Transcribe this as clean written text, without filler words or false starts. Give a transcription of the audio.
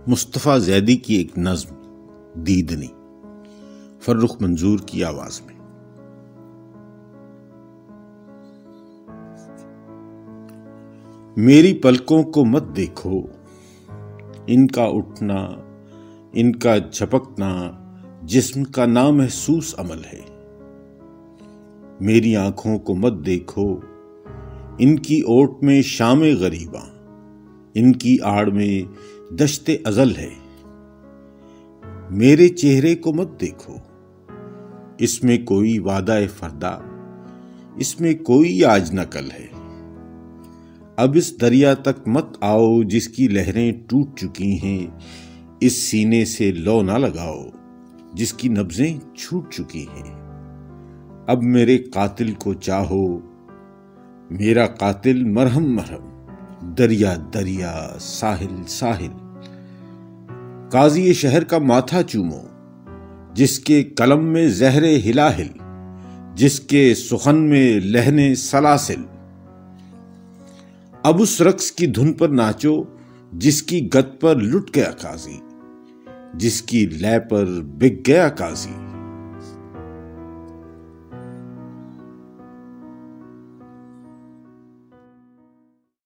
मुस्तफ़ा ज़ैदी की एक नज़्म दीदनी, फर्रुख मंजूर की आवाज में। मेरी पलकों को मत देखो, इनका उठना, इनका झपकना जिस्म का नामहसूस अमल है। मेरी आंखों को मत देखो, इनकी ओट में शामे गरीबा, इनकी आड़ में दश्ते अजल है। मेरे चेहरे को मत देखो, इसमें कोई वादा फरदा, इसमें कोई आज न कल है। अब इस दरिया तक मत आओ जिसकी लहरें टूट चुकी हैं, इस सीने से लौ ना लगाओ जिसकी नब्जें छूट चुकी हैं। अब मेरे कातिल को चाहो, मेरा कातिल मरहम मरहम, दरिया दरिया साहिल साहिल। काजी शहर का माथा चूमो, जिसके कलम में जहरे हिलाहिल, जिसके सुखन में लहने सलासिल। अब उस रक्स की धुन पर नाचो जिसकी गत पर लुट गया काजी, जिसकी लय पर बिक गया काजी।